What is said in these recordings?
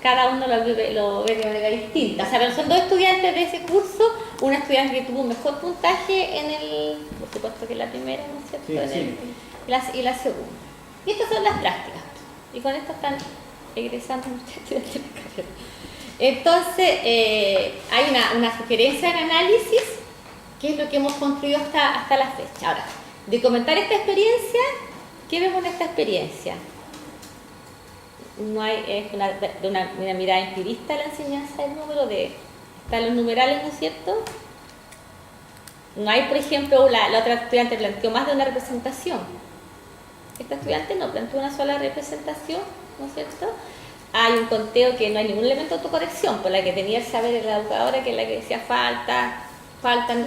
cada uno lo ve de manera distinta. O sea, pero son dos estudiantes de ese curso, una estudiante que tuvo un mejor puntaje en el, por supuesto que la primera, ¿no es cierto? Sí. Y la segunda. Y estas son las prácticas. Y con esto están egresando muchos estudiantes de la carrera. Entonces, hay una sugerencia de análisis, que es lo que hemos construido hasta la fecha. Ahora, de comentar esta experiencia, ¿qué vemos en esta experiencia? No hay una mirada empirista la enseñanza del número, están los numerales, ¿no es cierto? No hay, por ejemplo, la otra estudiante planteó más de una representación. Esta estudiante no planteó una sola representación, ¿no es cierto? Hay un conteo que no hay ningún elemento de autocorrección, por la que tenía el saber de la educadora, que es la que decía faltan,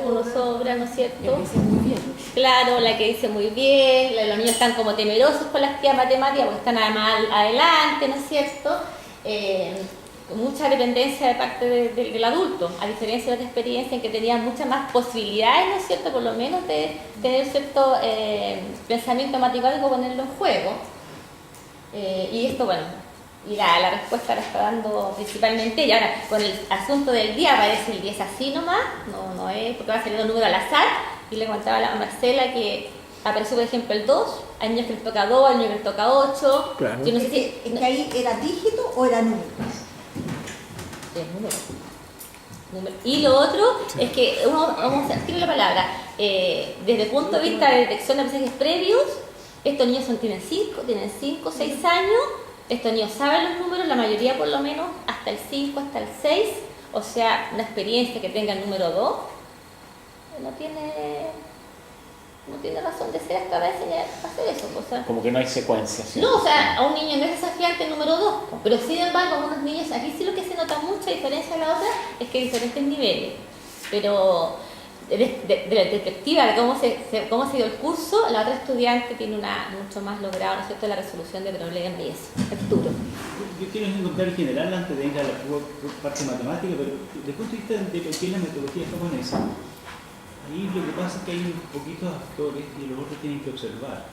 uno sobra, ¿no es cierto? La que dice muy bien. Claro, la que dice muy bien, los niños están como temerosos con las actividades matemáticas porque están además adelante, ¿no es cierto? Mucha dependencia de parte del adulto, a diferencia de otra experiencia en que tenían muchas más posibilidades, ¿no es cierto?, por lo menos de tener cierto pensamiento matemático, ponerlo en juego. Y esto, bueno, y la respuesta la está dando principalmente ella. Ahora, con el asunto del día, aparece el 10 así nomás, no es, porque va saliendo un número al azar, y le contaba a Marcela que apareció, por ejemplo, el 2, hay niños que les toca 2, hay niños que les toca 8. Claro. Yo no sé si... ¿Es que ahí era dígito o era número? Número. Y lo otro es que vamos a decir la palabra, desde el punto de vista de detección de mensajes previos, estos niños tienen 5, 6 años, estos niños saben los números, la mayoría por lo menos, hasta el 5, hasta el 6, o sea, una experiencia que tenga el número 2, no tiene razón de ser hasta de enseñar a hacer eso. O sea, Como que no hay secuencia. ¿sí? no, o sea, a un niño no es desafiante el número 2, pero sin embargo, a unos niños, aquí sí lo que se nota mucho, a diferencia de la otra, es que hay diferentes niveles. Pero de la perspectiva de cómo se dio el curso, la otra estudiante tiene mucho más logrado, ¿no es cierto?, la resolución de problemas y eso. Arturo. Yo quiero hacer un comentario general antes de ir a la parte matemática, pero desde el punto de vista de lo que es la metodología japonesa, ahí lo que pasa es que hay un poquitos actores y los otros tienen que observar.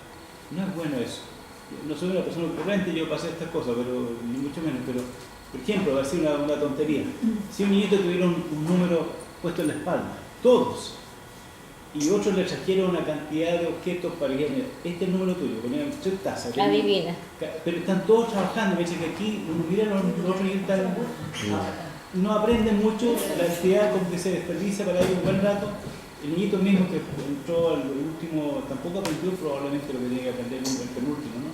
No es bueno eso. No soy una persona ocurrente, yo pasé estas cosas, pero ni mucho menos. Pero, por ejemplo, va a ser una tontería. Si un niñito tuviera un número puesto en la espalda, todos, y otros le trajeron una cantidad de objetos para que este es el número tuyo, ponían 3 tazas. Adivina. Pero están todos trabajando, me dicen que aquí uno mira los otros y están, no aprenden mucho, la actividad como que se desperdicia para ir un buen rato. El niñito mismo que entró al último tampoco aprendió probablemente lo que tenía que aprender el penúltimo, ¿no?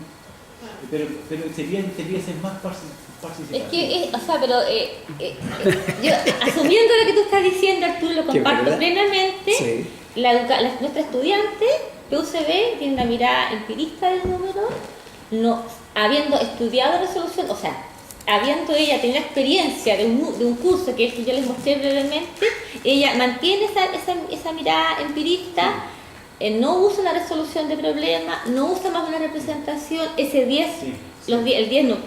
Pero sería ser más participativo. Es que, o sea, pero yo, asumiendo lo que tú estás diciendo, Arturo, lo comparto plenamente. Sí. Nuestra estudiante, PUCB, tiene una mirada empirista del número, no, habiendo estudiado resolución, o sea, habiendo ella tenido experiencia de un curso que es que yo les mostré brevemente, ella mantiene esa mirada empirista, no usa una resolución de problemas, no usa más una representación, ese 10, Sí. el 10 no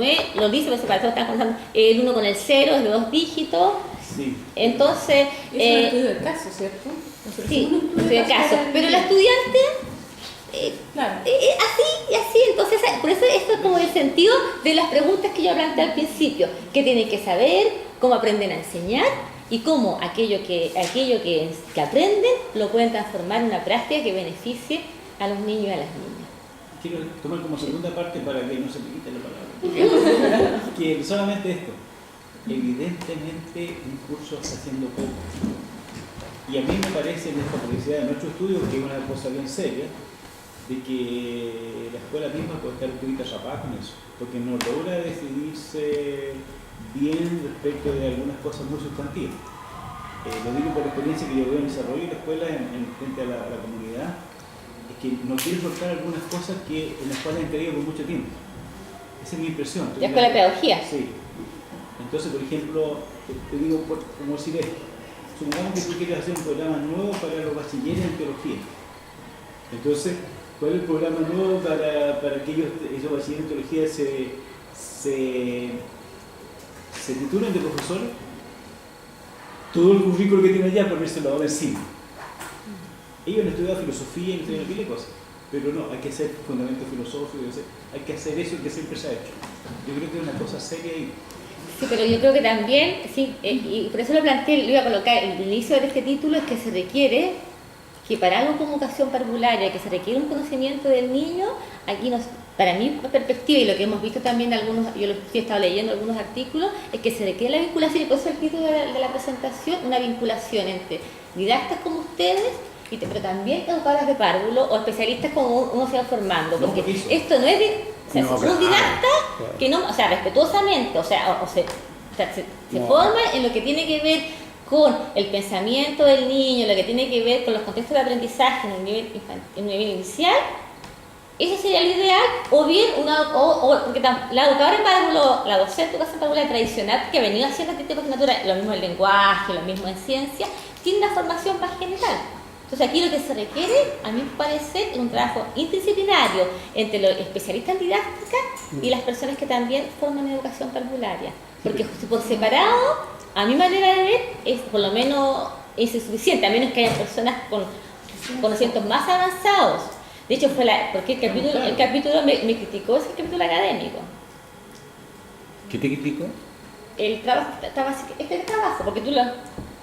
es, lo dice, pero para todos están contando, el 1 con el 0 es de 2 dígitos, Sí. entonces... Es un estudio del caso, ¿cierto? Sí, estudio de caso, pero la estudiante... Claro. Así, entonces, por eso esto es como el sentido de las preguntas que yo planteé al principio, que tienen que saber, cómo aprenden a enseñar y cómo aquello que aprenden lo pueden transformar en una práctica que beneficie a los niños y a las niñas. Quiero tomar como segunda parte para que no se me quite la palabra. Que solamente esto, evidentemente un curso está haciendo poco. Y a mí me parece en esta publicidad de nuestro estudio, que es una cosa bien seria, de que la escuela misma puede estar un poquito atrapada con eso, porque no logra decidirse bien respecto de algunas cosas muy sustantivas. Lo digo por la experiencia que yo veo en el desarrollo de la escuela frente a la comunidad, es que no quiere soltar algunas cosas que en la escuela han querido por mucho tiempo. Esa es mi impresión. La escuela de pedagogía. Sí. Entonces, por ejemplo, te digo, como decir esto, supongamos que tú quieres hacer un programa nuevo para los bachilleres en teología. Entonces, ¿cuál es el programa nuevo para que esos bachilleres en teología se titulen de profesores? Todo el currículo que tienen allá, ponérselo ahora encima. Ellos han estudiado filosofía y han estudiado pila de cosas. pero no, hay que hacer fundamento filosófico, hay que hacer eso que siempre se ha hecho. Yo creo que es una cosa seria y... Sí, pero yo creo que también, sí, y por eso lo planteé, lo iba a colocar, el inicio de este título es que se requiere que para algo como educación parvularia, que se requiere un conocimiento del niño, aquí para mi perspectiva y lo que hemos visto también algunos, yo he estado leyendo algunos artículos, es que se requiere la vinculación, y por eso el título de la presentación, una vinculación entre didactas como ustedes, pero también educadoras de párvulo o especialistas como uno se va formando, porque esto no es un didacta que no, o sea, respetuosamente, se forma en lo que tiene que ver con el pensamiento del niño, lo que tiene que ver con los contextos de aprendizaje en un nivel inicial. Eso sería lo ideal, o bien porque la educadora en párvulo, la docente de educación parvularia tradicional, que ha venido haciendo este tipo de asignatura, lo mismo en lenguaje, lo mismo en ciencia, tiene una formación más general. Entonces aquí lo que se requiere, a mi parecer, es un trabajo interdisciplinario entre los especialistas en didáctica y las personas que también forman educación parvularia. Porque por separado, a mi manera de ver, es por lo menos es insuficiente, a menos que haya personas con conocimientos más avanzados. De hecho, porque el capítulo me criticó, ese capítulo académico. ¿Qué te criticó? El trabajo, trabajo, porque tú lo...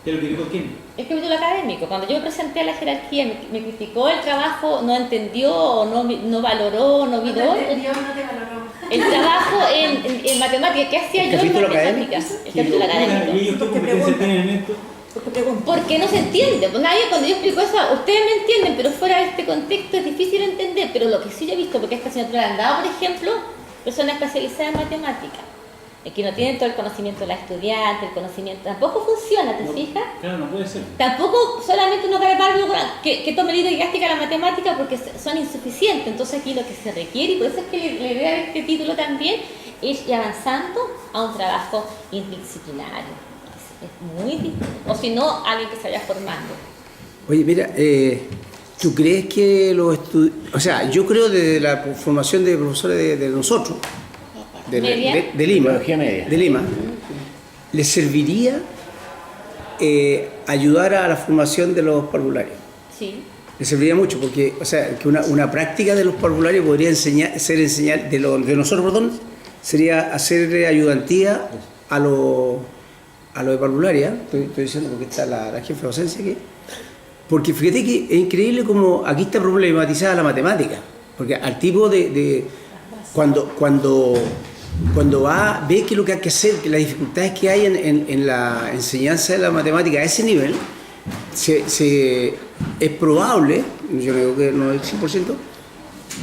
¿Te lo criticó quién? El capítulo académico. Cuando yo me presenté a la jerarquía, me criticó el trabajo, no entendió, o no valoró, no vio. No te valoró. El trabajo en matemáticas, ¿qué hacía yo en matemáticas? El capítulo académico. ¿Y ellos qué competencia tienen en esto? Porque no se entiende. Pues nadie, cuando yo explico eso, ustedes me entienden, pero fuera de este contexto es difícil entender. Pero lo que sí yo he visto, porque esta asignatura la han dado, por ejemplo, personas especializadas en matemáticas, que no tienen todo el conocimiento de la estudiante, el conocimiento, tampoco funciona, ¿te fijas? Claro, no puede ser. Tampoco solamente uno cae párvulo que tome la didáctica la matemática porque son insuficientes. Entonces aquí lo que se requiere, y por eso es que la idea de este título también es ir avanzando a un trabajo interdisciplinario. Es muy difícil, o si no, alguien que se vaya formando. Oye, mira, ¿tú crees que o sea, yo creo desde la formación de profesores de nosotros, de Lima, Media. de Lima, les serviría ayudar a la formación de los parvularios? Sí. Les serviría mucho porque, o sea, que una práctica de los parvularios podría enseñar de nosotros, perdón, sería hacer ayudantía a los de parvularia. Estoy diciendo porque está la jefa de docencia aquí. Porque fíjate que es increíble como aquí está problematizada la matemática, porque al tipo cuando ve que lo que hay que hacer, que las dificultades que hay en la enseñanza de la matemática a ese nivel, es probable, yo no digo que no es 100%,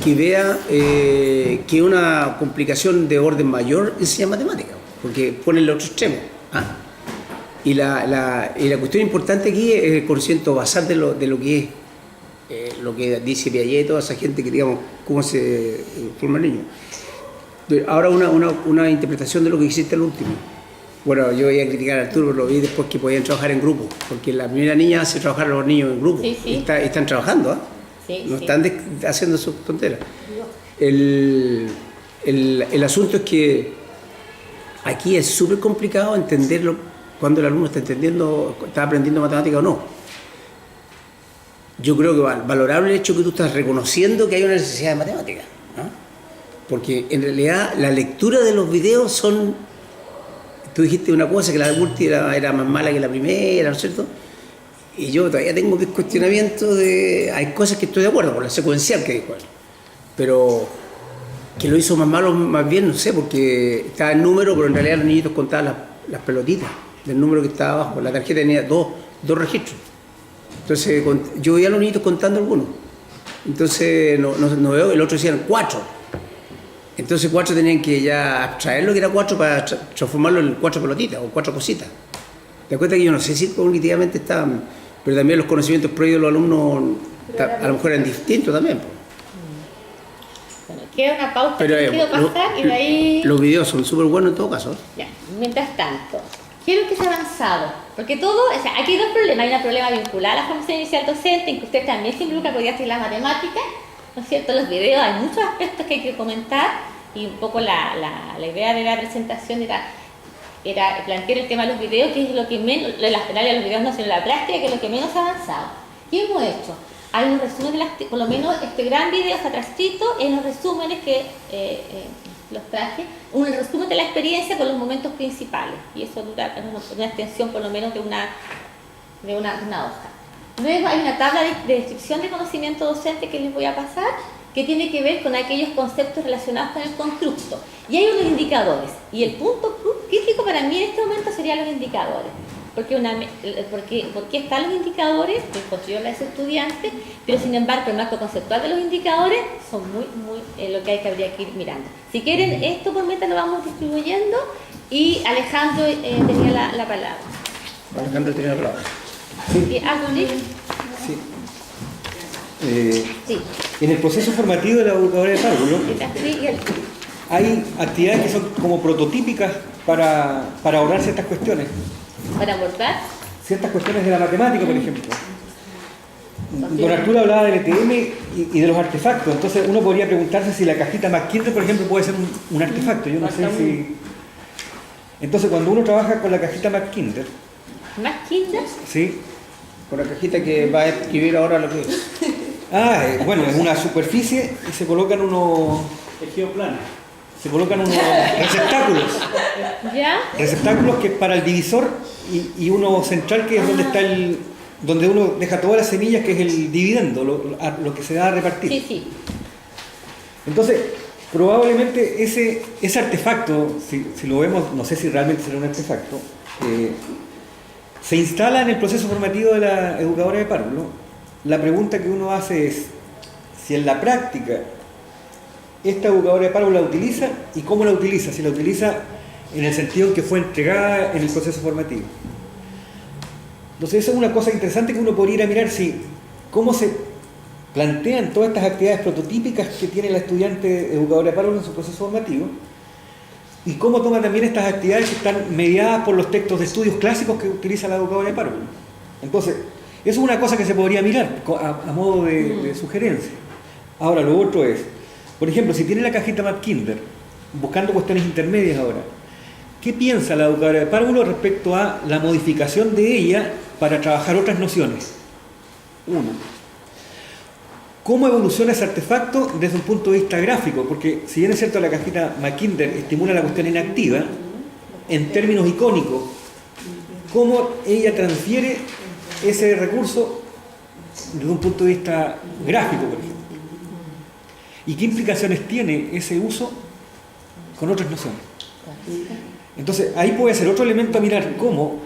que vea que una complicación de orden mayor enseña matemática, porque pone el otro extremo. ¿Ah? Y la cuestión importante aquí es el conocimiento basal de lo que es lo que dice Piaget, toda esa gente que digamos cómo se forma el niño. Ahora una interpretación de lo que hiciste al último. Bueno, yo voy a criticar a Arturo, pero lo vi después que podían trabajar en grupo, porque la primera niña hace trabajar a los niños en grupo. Sí, sí. Y están trabajando, ¿eh? Sí, no sí. están haciendo sus tonteras. El asunto es que aquí es súper complicado entenderlo cuando el alumno está aprendiendo matemática o no. Yo creo que valorable el hecho que tú estás reconociendo que hay una necesidad de matemática, ¿no? Porque en realidad la lectura de los videos son... Tú dijiste una cosa, que la multi era más mala que la primera, ¿no es cierto? Y yo todavía tengo mis cuestionamientos de... Hay cosas que estoy de acuerdo con la secuencial que dijo él, pero que lo hizo más malo, más bien, no sé, porque estaba en número, pero en realidad los niñitos contaban las pelotitas del número que estaba abajo. La tarjeta tenía dos registros. Entonces yo veía a los niñitos contando algunos. Entonces no veo, el otro decían 4. Entonces 4 tenían que ya abstraer lo que era 4 para transformarlo en 4 pelotitas o 4 cositas. ¿Te das cuenta que yo no sé si cognitivamente estaban, pero también los conocimientos previos de los alumnos a lo mejor eran distintos también? Bueno, queda una pauta Pero, que quiero pasar y de ahí... Los videos son súper buenos en todo caso. Ya, mientras tanto, quiero que se ha avanzado, porque todo, o sea, aquí hay dos problemas. Hay un problema vinculado a la formación inicial docente, en que usted también se involucra, podría hacer las matemáticas, ¿no es cierto? Los videos, hay muchos aspectos que hay que comentar, y un poco la idea de la presentación era plantear el tema de los videos, que es lo que menos, las penales de los videos no, sino la práctica, que es lo que menos ha avanzado. ¿Qué hemos hecho? hay un resumen de por lo menos este gran video está transcrito en los resúmenes que los traje, un resumen de la experiencia con los momentos principales, y eso dura una extensión por lo menos de una hoja. Luego hay una tabla de descripción de conocimiento docente que les voy a pasar, que tiene que ver con aquellos conceptos relacionados con el constructo. Y hay unos indicadores, y el punto crítico para mí en este momento serían los indicadores. Porque están los indicadores, que construyeron los estudiantes, pero sin embargo el marco conceptual de los indicadores son muy lo que habría que ir mirando. Si quieren, esto por mientras lo vamos distribuyendo, y Alejandro tenía la palabra. Alejandro tenía la palabra. Sí. ¿Sí? Sí. En el proceso formativo de la educadora de párvulo hay actividades que son como prototípicas para abordar ciertas cuestiones. ¿Para abordar? Ciertas cuestiones de la matemática, por ejemplo. Don Arturo hablaba del ETM y de los artefactos, entonces uno podría preguntarse si la cajita Mackinder, por ejemplo, puede ser un artefacto. Yo no sé si... Entonces, cuando uno trabaja con la cajita Mackinder... ¿Mackinder? Sí. Con la cajita que va a escribir ahora lo que es. Bueno, es una superficie y se colocan unos... Geoplano. Se colocan unos receptáculos. ¿Ya? Receptáculos que es para el divisor y uno central que es donde está donde uno deja todas las semillas, que es el dividendo, lo que se da a repartir. Sí, sí. Entonces, probablemente ese artefacto, si lo vemos, no sé si realmente será un artefacto, se instala en el proceso formativo de la educadora de párvulo. La pregunta que uno hace es si en la práctica esta educadora de párvulo la utiliza y cómo la utiliza, si la utiliza en el sentido en que fue entregada en el proceso formativo. Entonces esa es una cosa interesante que uno podría ir a mirar, cómo se plantean todas estas actividades prototípicas que tiene la estudiante educadora de párvulo en su proceso formativo, y cómo toma también estas actividades que están mediadas por los textos de estudios clásicos que utiliza la educadora de párvulo. Entonces, eso es una cosa que se podría mirar a modo de sugerencia. Ahora, lo otro es, por ejemplo, si tiene la cajita Mackinder, buscando cuestiones intermedias ahora, ¿qué piensa la educadora de párvulo respecto a la modificación de ella para trabajar otras nociones? Uno, ¿cómo evoluciona ese artefacto desde un punto de vista gráfico? Porque si bien es cierto la cajita Mackinder estimula la cuestión inactiva, en términos icónicos, ¿cómo ella transfiere ese recurso desde un punto de vista gráfico, por ejemplo? ¿Y qué implicaciones tiene ese uso con otras nociones? Entonces, ahí puede ser otro elemento a mirar, cómo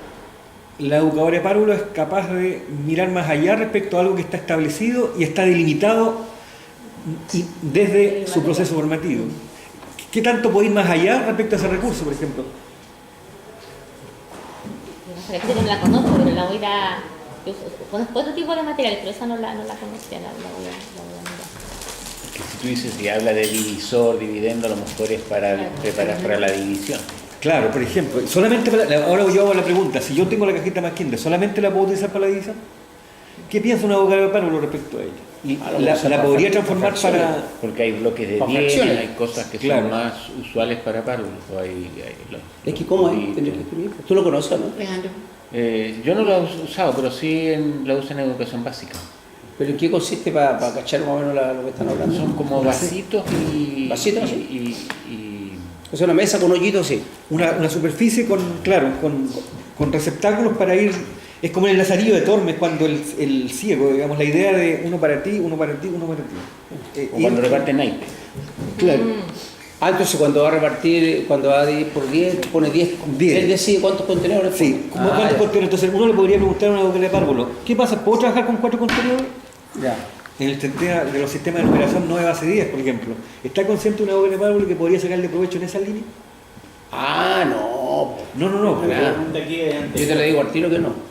la educadora de párvulo es capaz de mirar más allá respecto a algo que está establecido y está delimitado desde su proceso formativo. ¿Qué tanto puede ir más allá respecto a ese recurso, por ejemplo? Yo no la conozco, pero la voy a... Yo conozco otro tipo de materiales, pero esa no la conocía, la voy a mirar. Si tú dices que habla de divisor, dividendo, a lo mejor es para preparar para la división. Claro, por ejemplo, solamente ahora yo hago la pregunta, si yo tengo la cajita Mackinder, ¿solamente la puedo utilizar para la división? ¿Qué piensa una educadora de párvulo respecto a ella? Y la podría transformar para... Porque hay bloques de 10, hay cosas que son más usuales para párvulos. Es que ¿cómo es? ¿Tú lo conoces, no? Yo no lo he usado, pero sí la uso en educación básica. ¿Pero en qué consiste para cachar más o menos lo que están hablando? Son como vasitos y... ¿Vasitos? Es una mesa con hoyitos, sí. Una superficie con receptáculos para ir... Es como en el lazarillo de Tormes, cuando el ciego, digamos, la idea de uno para ti, uno para ti, uno para ti. O cuando reparten naipes. Claro. Entonces cuando va a repartir, cuando va a dividir por 10, pone 10. Él decide cuántos contenedores pone. Sí, cuántos contenedores. Entonces uno le podría preguntar a una educadora de párvulo, ¿qué pasa? ¿Puedo trabajar con 4 contenedores? Ya. En el tema de los sistemas de numeración 9 base 10, por ejemplo. ¿Está consciente una educadora de párvulo que podría sacarle provecho en esa línea? No. No. Claro. Yo te lo digo al tiro que no.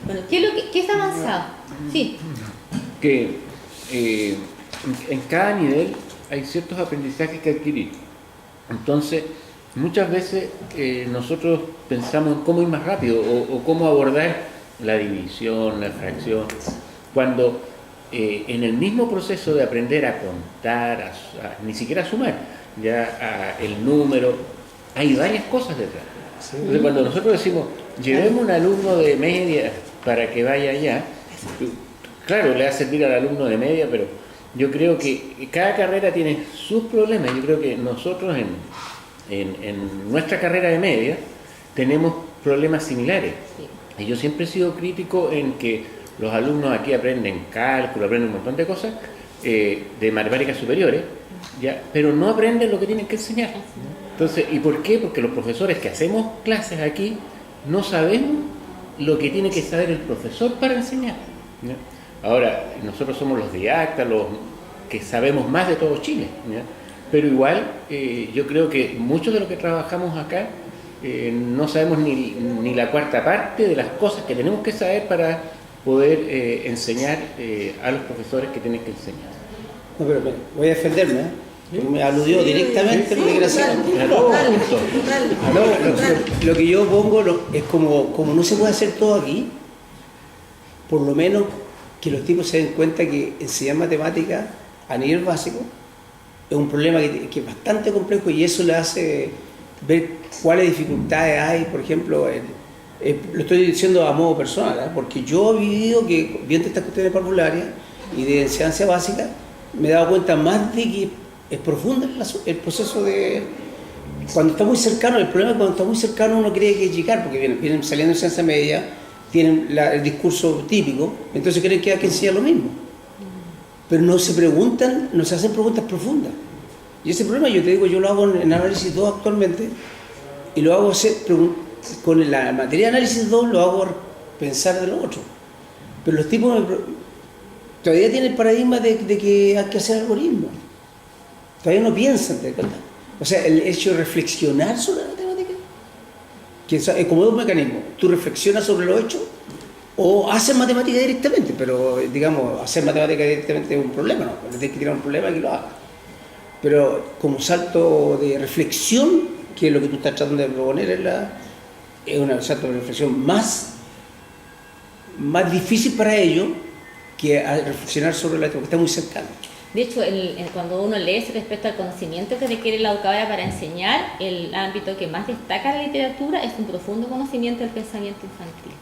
Bueno, ¿qué es avanzado? Sí. Que en cada nivel hay ciertos aprendizajes que adquirir. Entonces, muchas veces nosotros pensamos en cómo ir más rápido o cómo abordar la división, la fracción, cuando en el mismo proceso de aprender a contar, ni siquiera a sumar, el número, hay varias cosas detrás. Entonces, cuando nosotros decimos, llevemos un alumno de media para que vaya allá, claro, le va a servir al alumno de media, pero yo creo que cada carrera tiene sus problemas. Yo creo que nosotros en nuestra carrera de media tenemos problemas similares. Sí. Y yo siempre he sido crítico en que los alumnos aquí aprenden cálculo, aprenden un montón de cosas de matemáticas superiores, ¿ya? Pero no aprenden lo que tienen que enseñar. Entonces, ¿y por qué? Porque los profesores que hacemos clases aquí no sabemos lo que tiene que saber el profesor para enseñar, ¿ya? Ahora, nosotros somos los didactas, los que sabemos más de todo Chile, ¿ya? Pero igual, yo creo que muchos de los que trabajamos acá no sabemos ni la cuarta parte de las cosas que tenemos que saber para poder enseñar a los profesores que tienen que enseñar. No, pero voy a defenderme, porque me aludió directamente lo que quiero decir. Lo que yo pongo es como no se puede hacer todo aquí, por lo menos que los tipos se den cuenta que enseñar matemáticas a nivel básico es un problema que es bastante complejo, y eso le hace ver cuáles dificultades hay. Por ejemplo, lo estoy diciendo a modo personal, ¿eh? Porque yo he vivido que, viendo estas cuestiones parvularias y de enseñanza básica, me he dado cuenta más de que es profundo el proceso de... Cuando está muy cercano, el problema es cuando está muy cercano uno cree que es llegar, porque vienen saliendo de enseñanza media, tienen el discurso típico, entonces creen que hay que enseñar lo mismo. Pero no se preguntan, no se hacen preguntas profundas. Y ese problema, yo te digo, yo lo hago en análisis 2 actualmente, y lo hago con la materia de análisis 2 lo hago pensar de lo otro. Pero los tipos todavía tienen el paradigma de que hay que hacer algoritmos. Todavía no piensan, ¿te das cuenta? O sea, el hecho de reflexionar sobre la matemática, que es como un mecanismo. Tú reflexionas sobre lo hecho o haces matemática directamente, pero digamos, hacer matemática directamente es un problema, ¿no? Tienes que tirar un problema y que lo hagas. Pero como salto de reflexión, que es lo que tú estás tratando de proponer, es un salto de reflexión más difícil para ellos que reflexionar sobre la que está muy cercano. De hecho, cuando uno lee respecto al conocimiento que requiere la educadora para enseñar, el ámbito que más destaca la literatura es un profundo conocimiento del pensamiento infantil.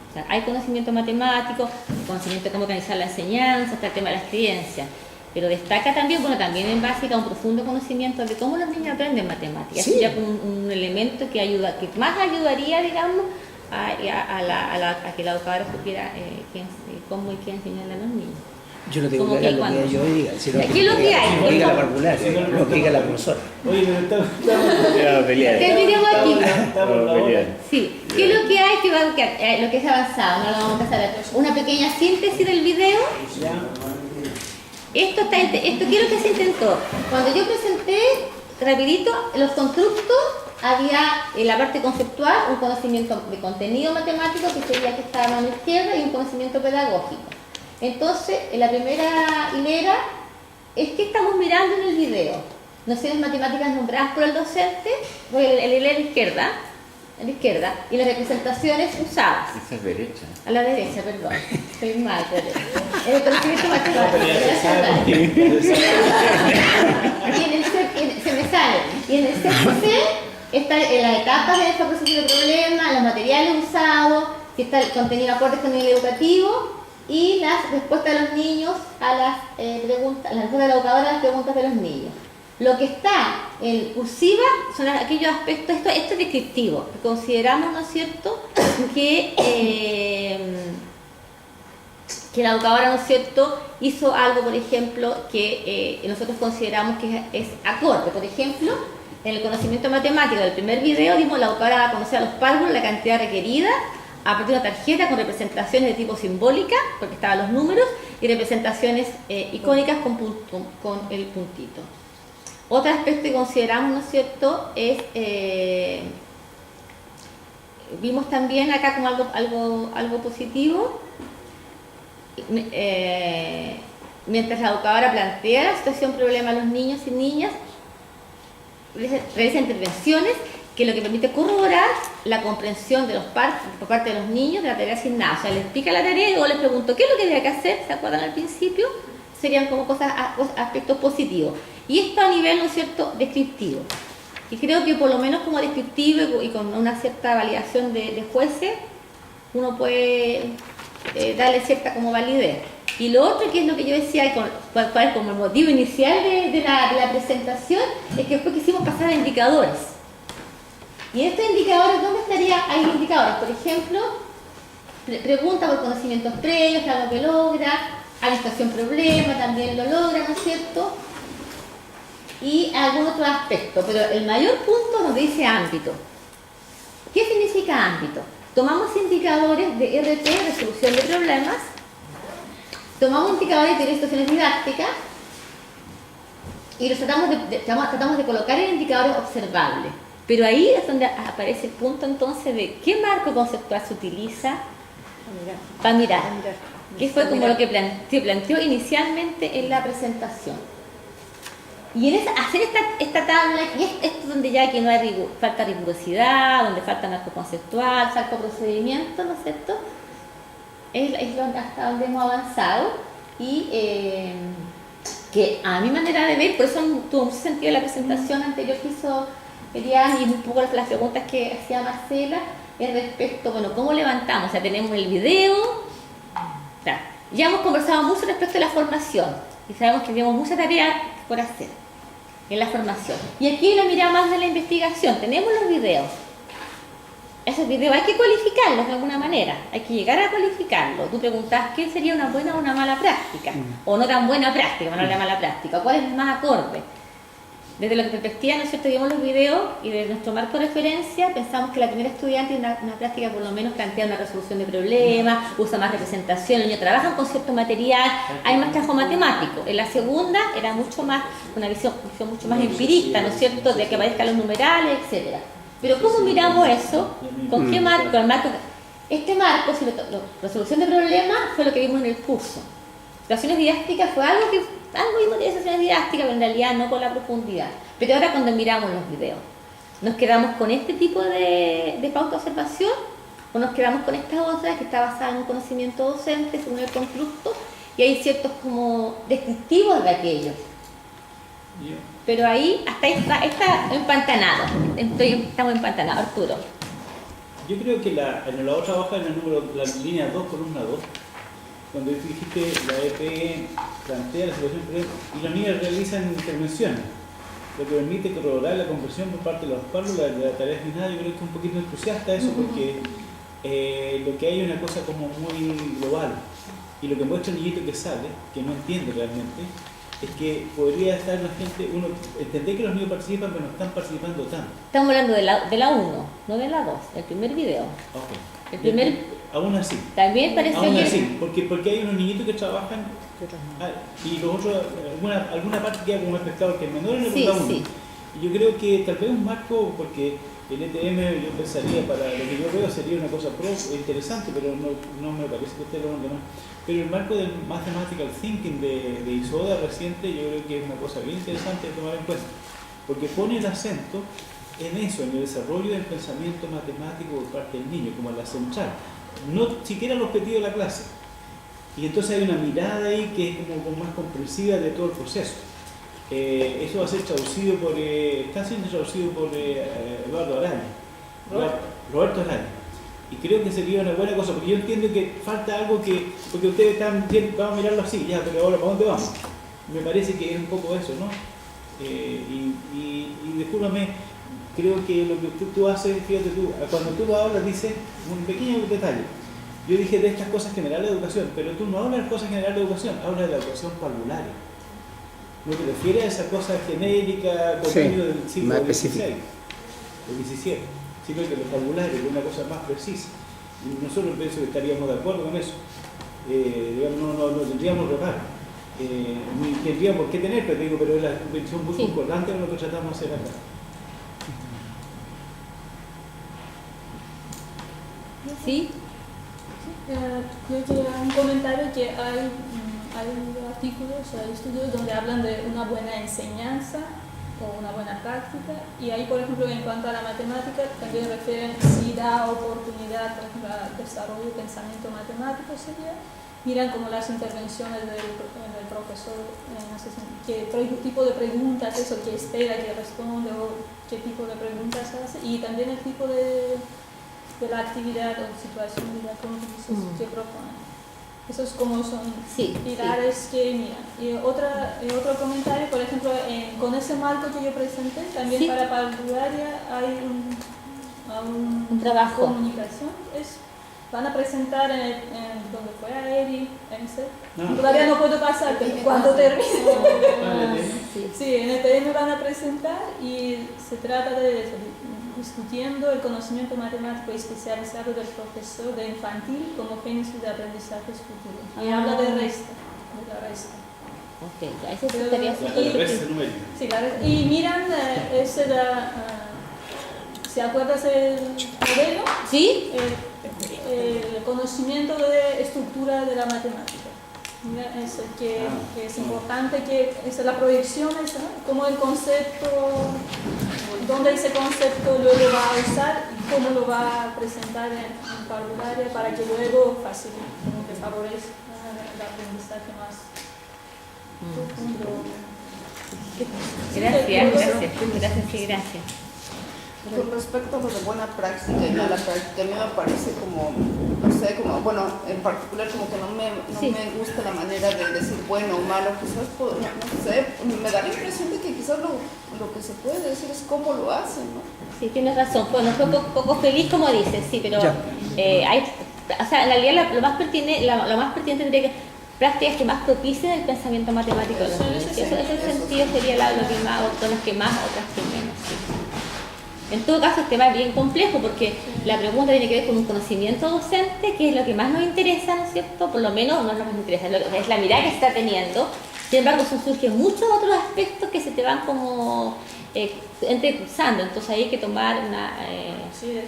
O sea, hay conocimiento matemático, conocimiento de cómo organizar la enseñanza, hasta el tema de las creencias. Pero destaca también, bueno, también en básica, un profundo conocimiento de cómo los niños aprenden matemáticas. Sí. Sería un elemento que más ayudaría, digamos, a que la educadora supiera cómo y qué enseñarle a los niños. Yo no tengo Como que hacer que lo que cuando- yo diga, sino ¿Qué es lo que hay? lo que diga la particular, lo que diga la profesora. Oye, pero estamos Terminemos aquí. ahora. Sí, ¿qué es lo que hay? Lo que es avanzado, no lo vamos a pasar a una pequeña síntesis del video. Esto ¿qué es lo que se intentó? Cuando yo presenté, rapidito, los constructos, había en la parte conceptual un conocimiento de contenido matemático, que sería que estaba a mano izquierda, y un conocimiento pedagógico. Entonces, en la primera hilera, es que estamos mirando en el video. Nociones matemáticas nombradas por el docente, el hilera izquierda, a la izquierda, y las representaciones usadas. Esa es derecha. A la derecha, perdón. Estoy mal, pero el conocimiento matemático. Se me sale. Y en el CPC está en las etapas de esta proceso de problemas, los materiales usados, si está el contenido acorde con el educativo, y las respuestas de los niños a las preguntas, la respuesta de la educadora a las preguntas de los niños. Lo que está en cursiva son aquellos aspectos, esto es descriptivo, consideramos, ¿no es cierto?, que la educadora, ¿no es cierto?, hizo algo, por ejemplo, que nosotros consideramos que es acorde. Por ejemplo, en el conocimiento matemático del primer video, dimos la educadora va a conocer a los párvulos la cantidad requerida a partir de una tarjeta con representaciones de tipo simbólica, porque estaban los números, y representaciones icónicas con el puntito. Otro aspecto que consideramos, ¿no es cierto?, es, vimos también acá como algo positivo, mientras la educadora plantea la situación problema a los niños y niñas, realiza intervenciones que lo que permite corroborar la comprensión de por parte de los niños de la tarea asignada. O sea, les explica la tarea y luego les pregunto ¿qué es lo que había que hacer? ¿Se acuerdan al principio? Serían como aspectos positivos. Y esto a nivel, ¿no es cierto?, descriptivo. Y creo que por lo menos como descriptivo y con una cierta validación de jueces, uno puede darle cierta como validez. Y lo otro, que es lo que yo decía, cuál como el motivo inicial de la presentación, es que después quisimos pasar a indicadores. Y en estos indicadores, ¿dónde estaría? Hay indicadores, por ejemplo, pregunta por conocimientos previos, algo que logra, administración problema, también lo logra, ¿no es cierto? Y algún otro aspecto, pero el mayor punto nos dice ámbito. ¿Qué significa ámbito? Tomamos indicadores de RT, resolución de problemas, tomamos indicadores de situaciones didácticas y los tratamos de colocar en indicadores observables. Pero ahí es donde aparece el punto entonces de qué marco conceptual se utiliza para mirar. Que fue como lo que planteó inicialmente en la presentación. Y en hacer esta tabla, y esto donde ya que no hay falta rigurosidad, donde falta marco conceptual, falta procedimiento, ¿no es cierto? Es hasta donde hemos avanzado y que a mi manera de ver, por eso tuvo mucho sentido la presentación anterior que hizo Elian y un poco las preguntas que hacía Marcela es respecto, bueno, ¿cómo levantamos? O sea, tenemos el video, o sea, ya hemos conversado mucho respecto a la formación y sabemos que tenemos mucha tarea por hacer en la formación. Y aquí la mirada más de la investigación, tenemos los videos. Esos videos hay que cualificarlos de alguna manera, hay que llegar a cualificarlos. Tú preguntas qué sería una buena o una mala práctica, o no tan buena práctica, no la mala práctica, cuál es más acorde. Desde la perspectiva, ¿no es cierto?, vimos los videos y desde nuestro marco de referencia pensamos que la primera estudiante tiene una práctica por lo menos plantea una resolución de problemas, usa más representación, los niños trabajan con cierto material, hay más trabajo matemático. En la segunda era mucho más, una visión mucho más empirista, ¿no es cierto?, de que aparezcan los numerales, etcétera. Pero ¿cómo miramos eso? ¿Con qué marco? Este marco, resolución de problemas, fue lo que vimos en el curso. Situaciones didácticas fue algo vimos de situaciones didácticas, pero en realidad no con la profundidad. Pero ahora cuando miramos los videos, ¿nos quedamos con este tipo de pauta de observación? ¿O nos quedamos con esta otra que está basada en un conocimiento docente, según el constructo? Y hay ciertos como descriptivos de aquello. Pero ahí, hasta ahí está empantanado. Estamos empantanados, Arturo. Yo creo que en la otra hoja, en la línea 2, columna 2, cuando dijiste la EP plantea la situación y los niños realizan intervenciones, lo que permite corroborar la comprensión por parte de los padres de la tarea final. Yo creo que es un poquito entusiasta eso, porque lo que hay es una cosa como muy global, y lo que muestra el niñito que sale, que no entiende realmente, es que podría estar la gente, uno entender que los niños participan, pero no están participando tanto. Estamos hablando de la 1, no de la 2, el primer video. Okay. El primer... Aún así. También parece aún que... así, porque hay unos niñitos que trabajan y los otros, alguna parte queda como espectador que es menor en el sí, uno. sí. Y yo creo que tal vez un marco, porque el ETM yo pensaría, para lo que yo veo sería una cosa interesante, pero no me parece que esté lo demás. Pero el marco del Mathematical Thinking de Isoda reciente, yo creo que es una cosa bien interesante de tomar en cuenta, porque pone el acento en eso, en el desarrollo del pensamiento matemático por parte del niño, como la central, no siquiera el objetivo de la clase. Y entonces hay una mirada ahí que es como más comprensiva de todo el proceso. Eso va a ser traducido está siendo traducido por Eduardo Araña, Roberto Araña. Y creo que sería una buena cosa, porque yo entiendo que falta algo porque ustedes están bien, vamos a mirarlo así, ya, pero ahora ¿para dónde vamos? Me parece que es un poco eso, ¿no? Y discúlpame, creo que lo que tú haces, fíjate tú, cuando tú lo hablas dices un pequeño detalle. Yo dije de estas cosas generales de educación, pero tú no hablas de cosas generales de educación, hablas de la educación parvularia. No te refieres a esa cosa genérica, contenido del siglo XVI o XVII, sino que lo parvulario es una cosa más precisa. Y nosotros pienso que estaríamos de acuerdo con eso. Digamos, no tendríamos reparo. Ni tendríamos por qué tener, pero es la convención muy concordante con lo que tratamos de hacer acá. ¿Sí? Yo quería un comentario que hay artículos, hay estudios donde hablan de una buena enseñanza o una buena práctica, y ahí, por ejemplo, en cuanto a la matemática, también refieren si da oportunidad, por ejemplo, al desarrollo de pensamiento matemático, miran como las intervenciones del profesor, qué tipo de preguntas es o qué espera que responde o qué tipo de preguntas hace, y también el tipo de de la actividad o situación de la que proponen. Esos como son Sí, pilares que miran. Y otro comentario, por ejemplo, con ese marco que yo presenté, también Sí. para Pardularia hay Un trabajo. comunicación. Van a presentar en donde fue a Eri, No. todavía no puedo pasar, pero cuando termine. Sí. Sí, en el TN van a presentar y se trata de eso, discutiendo el conocimiento matemático especializado del profesor de infantil como génesis de aprendizajes futuros. Y habla de la resta. Ok, ya eso estaría La súper resta numérica. Sí, y miran ¿se acuerdas el modelo? ¿Sí? El conocimiento de estructura de la matemática. Mira, eso que es importante, que es la proyección, esa, como el concepto, dónde ese concepto luego va a usar y cómo lo va a presentar en Pardularia para que luego facilite, como que favorezca el aprendizaje más profundo. Gracias. Con respecto a lo de buena práctica y mala práctica, a mí me parece como, no sé, bueno, en particular como que no me gusta la manera de decir bueno o malo, quizás, no sé, me da la impresión de que quizás lo que se puede decir es cómo lo hacen, ¿no? Sí, tienes razón. Bueno, fue un poco feliz como dices, sí, pero o sea, en realidad lo más pertinente tendría que prácticas que más propicien el pensamiento matemático de los niños. Ese sentido sería lo que más, otras que más, otras que menos. Sí. En todo caso, este tema es bien complejo porque la pregunta tiene que ver con un conocimiento docente, que es lo que más nos interesa, ¿no es cierto? Por lo menos no es lo que nos interesa, es la mirada que se está teniendo. Sin embargo, surgen muchos otros aspectos que se te van como entrecruzando. Entonces ahí hay que tomar una...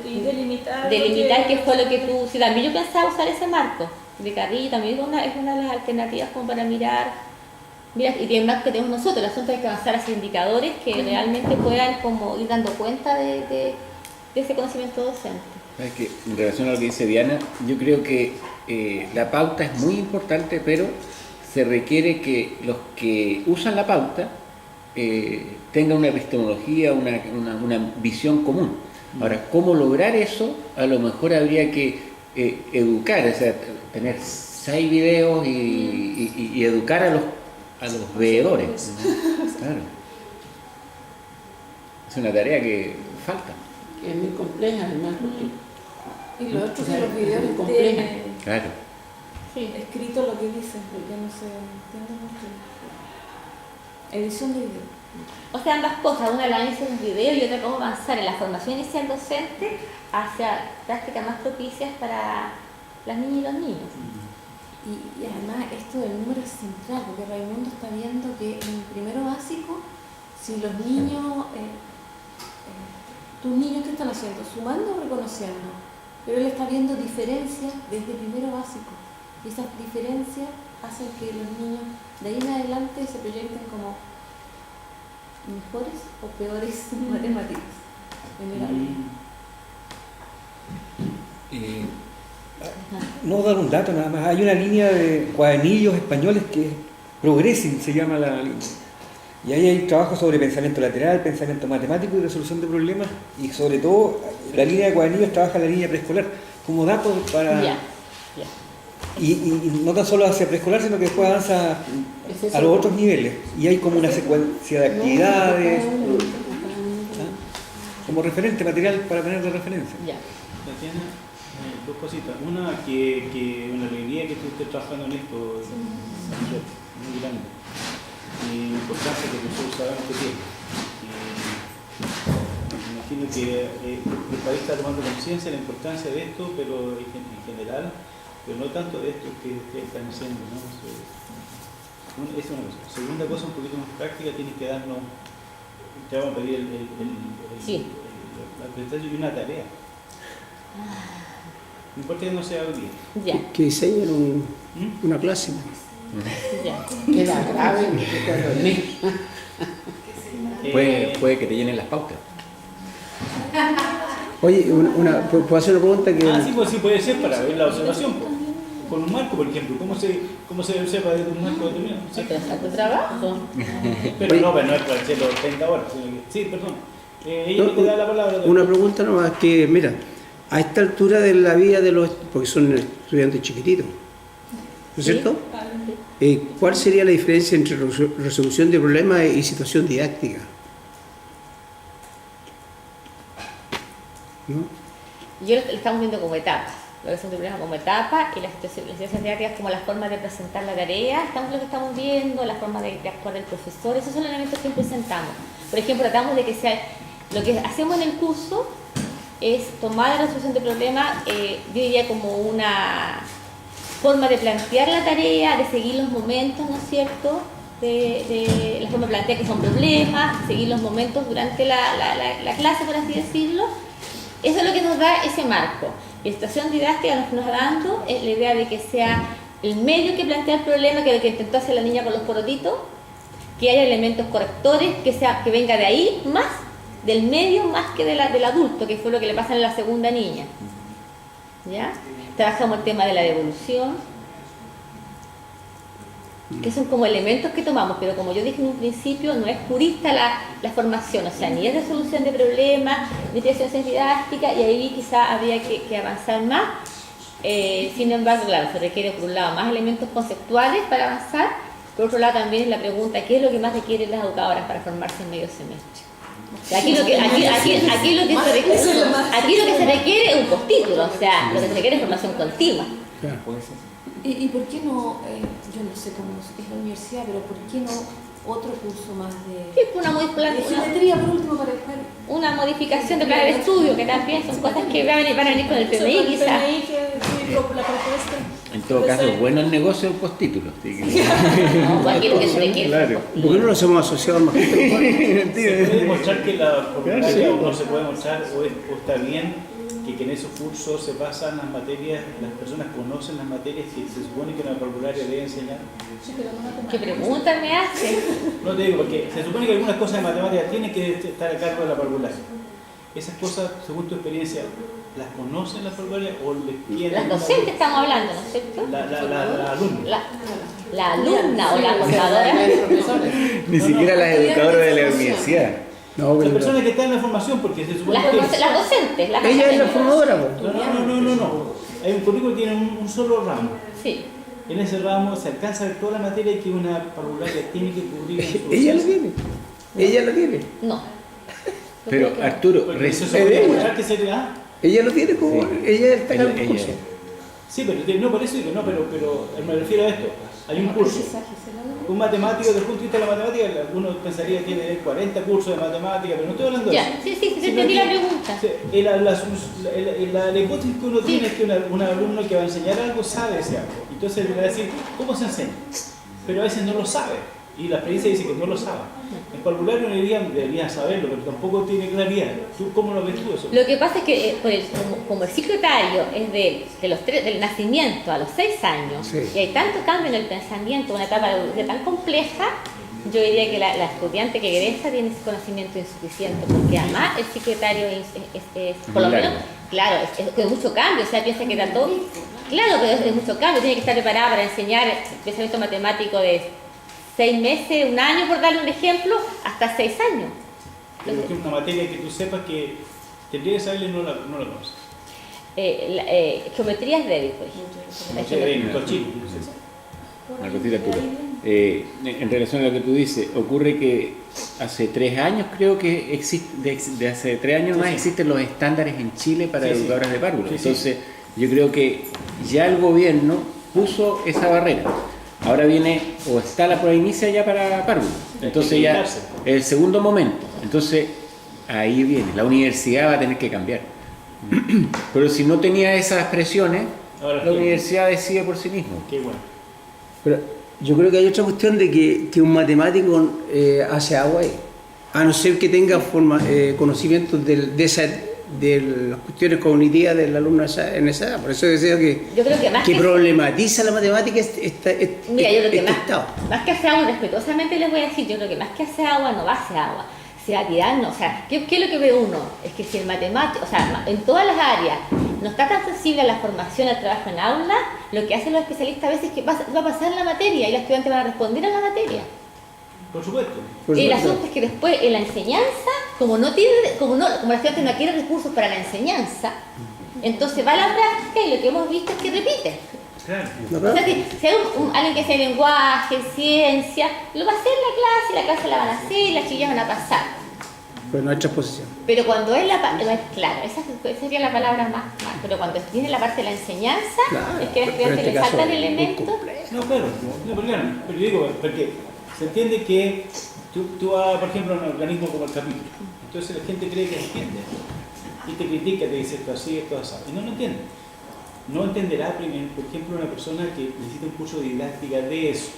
y delimitar qué fue lo que tú... Sí, también yo pensaba usar ese marco de Carrillo, también es una de las alternativas como para mirar... Mira, y tiene más que tenemos nosotros, el asunto hay que avanzar hacia indicadores que realmente puedan como ir dando cuenta de ese conocimiento docente. ¿Sabes qué? En relación a lo que dice Diana, yo creo que la pauta es muy importante, pero se requiere que los que usan la pauta tengan una epistemología, una visión común. Ahora, ¿cómo lograr eso? A lo mejor habría que educar, o sea, tener 6 videos y educar a los veedores. Claro. Es una tarea que falta. Que es muy compleja, además. Y lo otro que los videos compleja. Claro. escrito lo que dicen, porque no se entiende mucho. Edición de video. O sea, ambas cosas, una el análisis de un video y otra cómo avanzar en la formación inicial docente hacia prácticas más propicias para las niñas y los niños. Y además esto del número es central, porque Raimundo está viendo que en el primero básico, si los niños, tus niños, ¿qué están haciendo? Sumando o reconociendo, pero él está viendo diferencias desde primero básico, y esas diferencias hacen que los niños de ahí en adelante se proyecten como mejores o peores matemáticas en el aula. No dar un dato nada más, hay una línea de cuadernillos españoles que es Progressing, se llama la línea, y ahí hay trabajo sobre pensamiento lateral, pensamiento matemático y resolución de problemas, y sobre todo la línea de cuadernillos trabaja la línea preescolar como dato para y no tan solo hacia preescolar, sino que después avanza a los otros niveles, y hay como una secuencia de actividades como referente, material para tener de referencia. Tatiana, dos cositas. Una, que una alegría que tú estés trabajando en esto, muy grande. Y la importancia que nosotros sabemos que tiene. Me imagino que el país está tomando conciencia de la importancia de esto, pero en general, pero no tanto de esto que ustedes están haciendo, ¿no? Esa es una cosa. Segunda cosa, un poquito más práctica, tienes que darnos, te vamos a pedir la presentación y una tarea. No importa que no sea hoy día. Que diseñen una clase. Queda grave, Puede que te llenen las pautas. Oye, ¿puedo hacer una pregunta? Sí, pues sí puede ser para ver la observación. Con un marco, por ejemplo. ¿Cómo se observa desde un marco determinado? ¿Sí? ¿Tu trabajo? Pero no es para hacerlo 30 horas. Sí, perdón. Ella te da la palabra. Una pregunta nomás, que mira, a esta altura de la vida de los, porque son estudiantes chiquititos, ¿no es cierto? ¿Cuál sería la diferencia entre resolución de problemas y situación didáctica? ¿No? Yo lo estamos viendo como etapas. La resolución de problemas como etapas y las situaciones didácticas como las formas de presentar la tarea. Estamos lo que estamos viendo, las formas de actuar del profesor. Esos son los elementos que presentamos. Por ejemplo, tratamos de que sea lo que hacemos en el curso es tomar la resolución de problemas, yo diría como una forma de plantear la tarea, de seguir los momentos, ¿no es cierto? De la forma de plantear que son problemas, seguir los momentos durante la clase, por así decirlo. Eso es lo que nos da ese marco. Y la situación didáctica nos está dando es la idea de que sea el medio que plantea el problema, que es lo que intentó hacer la niña con los porotitos, que haya elementos correctores, que venga de ahí más, del medio más que del adulto, que fue lo que le pasa a la segunda niña. ¿Ya? Trabajamos el tema de la devolución, que son como elementos que tomamos, pero como yo dije en un principio, no es purista la formación, o sea, ni es resolución de problemas, ni es investigación didáctica, y ahí quizá habría que avanzar más. Sin embargo, claro, se requiere por un lado más elementos conceptuales para avanzar, por otro lado también es la pregunta, ¿qué es lo que más requieren las educadoras para formarse en medio semestre? O sea, aquí lo que se requiere es un postítulo, o sea, lo que se requiere es formación continua. Claro. ¿Y por qué no, yo no sé cómo es la universidad, pero por qué no otro curso más de geometría por último para dejar una modificación de plan de estudio, que también son cosas que van a venir con el PMI quizás. En todo caso, es bueno el negocio del postítulo. No, aquí lo que se requiere. Claro. ¿Por qué no nos hemos asociado al magíster? ¿Se puede demostrar que la formularia o no se puede demostrar o está bien que en esos cursos se pasan las materias, las personas conocen las materias que se supone que en la formularia debe enseñar? ¿Qué pregunta me hace? No te digo, porque se supone que algunas cosas de matemáticas tienen que estar a cargo de la formularia. Esas cosas, según tu experiencia, ¿las conocen la formularia o les quieren? Las docentes estamos hablando, ¿no es cierto? La alumna. La alumna o la contadora. Ni siquiera las educadoras de la universidad. No, Las pero personas que están en la formación, porque se supone que... Las docentes. ella es la formadora, po. No. Hay un currículo que tiene un solo ramo. Sí. En ese ramo se alcanza a ver toda la materia que una formularia tiene que cubrir en su Ella lo proceso. tiene. Ella lo tiene. No. Pero Arturo, Porque eso se puede demostrar que sería... Ella lo tiene como. Sí. Ella está en el Ella- curso. Sí, pero no, por eso digo, no, pero me refiero a esto. Hay un curso. Un matemático, desde el punto de vista de la matemática, uno pensaría que tiene 40 cursos de matemática, pero no estoy hablando de eso. Ya, sí, te entendí la pregunta. La hipótesis que uno tiene es que un alumno que va a enseñar algo sabe ese algo. Entonces le va a decir, ¿cómo se enseña? Pero a veces no lo sabe. Y la experiencia dice que no lo sabe. En formulario deberían saberlo, pero tampoco tiene claridad. ¿Tú cómo lo ves tú eso? Lo que pasa es que como el ciclo etario es del nacimiento a los 6 años, Sí. y hay tanto cambio en el pensamiento, una etapa de tan compleja, yo diría que la estudiante que egresa tiene ese conocimiento insuficiente, porque además el ciclo etario es por lo menos, claro, es mucho cambio, o sea, piensa que tanto, claro, pero es mucho cambio, tiene que estar preparada para enseñar pensamiento matemático de 6 meses, un año, por darle un ejemplo, hasta 6 años. Pero es una materia que tú sepas que tendría que saberle y no la conoces. Geometría es débil, por ejemplo. Una cosita, Arturo. En relación a lo que tú dices, ocurre que hace 3 años creo que de hace 3 años más existen los estándares en Chile para educadoras de párvulos. Entonces, yo creo que ya el gobierno puso esa barrera. Ahora viene, o está la prueba inicia ya para párvulos. Entonces ya es el segundo momento. Entonces, ahí viene. La universidad va a tener que cambiar. Pero si no tenía esas presiones, la universidad decide por sí mismo. Qué bueno. Pero yo creo que hay otra cuestión de que un matemático hace agua ahí. A no ser que tenga conocimientos de las cuestiones cognitivas del alumno en esa edad. Por eso decía Yo creo que más que problematiza la matemática mira, yo creo que estado. más que hacer agua, respetuosamente les voy a decir, yo creo que más que hacer agua no va a hacer agua, se va a tirar, no, o sea, ¿qué es lo que ve uno? Es que si el matemático, o sea, en todas las áreas no está tan sensible a la formación, al trabajo en aula, lo que hacen los especialistas a veces es que va a pasar la materia y los estudiantes van a responder a la materia. Por supuesto. Por El supuesto. asunto es que después en la enseñanza, como la estudiante no quiere recursos para la enseñanza, entonces va a la práctica y lo que hemos visto es que repite. Claro. ¿No, O sea, verdad? si hay alguien que hace lenguaje, ciencia, lo va a hacer en la clase la van a hacer y las chillas van a pasar. Pues no hay transposición. Pero cuando es claro, esa sería la palabra más, pero cuando viene la parte de la enseñanza, Claro, es que al pero en estudiante este le caso faltan es muy elementos. complejo. No, claro, no, pero yo digo, porque se entiende que tú vas, por ejemplo, a un organismo como el capítulo, entonces la gente cree que entiende, y te critica, te dice esto así, esto así, y no lo entiende. No entenderá, por ejemplo, una persona que necesita un curso de didáctica de eso,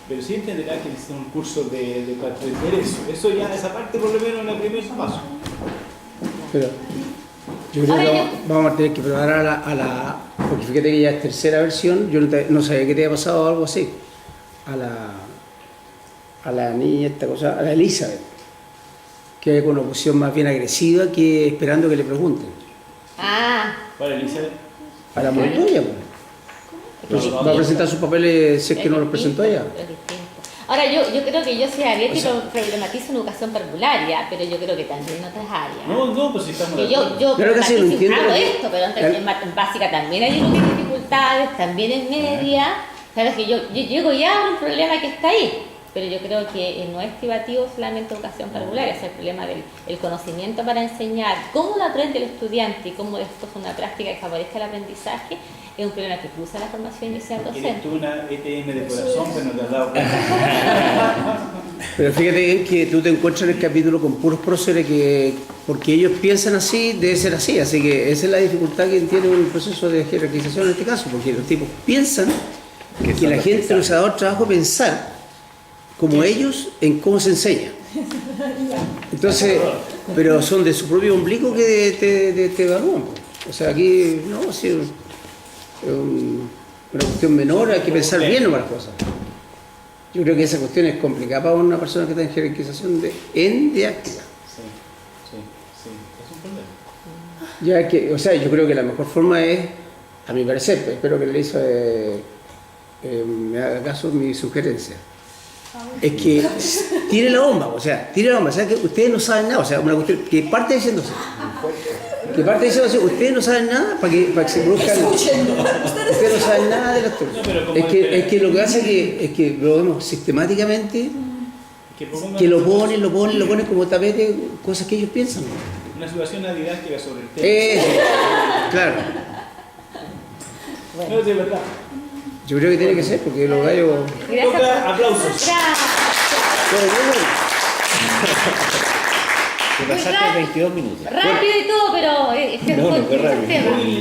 pero sí entenderá que necesita un curso para aprender eso. Eso ya, esa parte por lo menos en el primer paso. Pero yo creo Ahora que yo- vamos a tener que preparar a la. Porque fíjate que ya es tercera versión, yo no sabía que te había pasado algo así. A la niña, esta cosa, a la Elizabeth, que con una posición más bien agresiva que esperando que le pregunten. Ah, Para Elizabeth, A la Montoya, pues. Va a presentar sus papeles si es que no los presentó ella. Es distinto. Ahora yo creo que yo soy Ariete y lo problematizo en educación parvularia, pero yo creo que también en otras áreas. no, pues si estamos. Que yo Claro que sí, lo problematizo y entiendo, hablo de porque- esto, pero en básica también hay unas dificultades, también en media. Sabes que yo llego ya a un problema que está ahí, pero yo creo que no es privativo solamente educación parvularia, es el problema del el conocimiento para enseñar, cómo lo aprende el estudiante y cómo después una práctica que favorezca el aprendizaje, es un problema que cruza la formación inicial Eres docente. tú una ETM de corazón, pero no te has dado cuenta. Pero fíjate bien que tú te encuentras en el capítulo con puros próceres que, porque ellos piensan así, debe ser así. Así que esa es la dificultad que tiene un proceso de jerarquización en este caso, porque los tipos piensan que la gente les ha dado el trabajo de pensar como ellos en cómo se enseña. Entonces, pero son de su propio ombligo que te evalúan. O sea, aquí no, sí, es una cuestión menor, hay que pensar bien nomás las cosas. Yo creo que esa cuestión es complicada para una persona que está en jerarquización en didáctica. Sí, es un problema. Ya que, o sea, yo creo que la mejor forma es, a mi parecer, espero que le hizo me haga caso mi sugerencia, es que tire la bomba, o sea, tire la bomba, o sea, que ustedes no saben nada, o sea, una cuestión que parte diciéndose. Ustedes no saben nada para que se produzcan. Ustedes no saben nada de las cosas. No, pero como Es que lo que hace es que lo vemos sistemáticamente, que lo ponen como tapete, cosas que ellos piensan. Una situación didáctica sobre el tema. Claro. No, de verdad. Yo creo que tiene que ser, porque los gallos. Gracias. Toca aplausos. Gracias. Te pasaste 22 minutos. Rápido y todo, pero es que No, no, es fue rápido. tema. Muy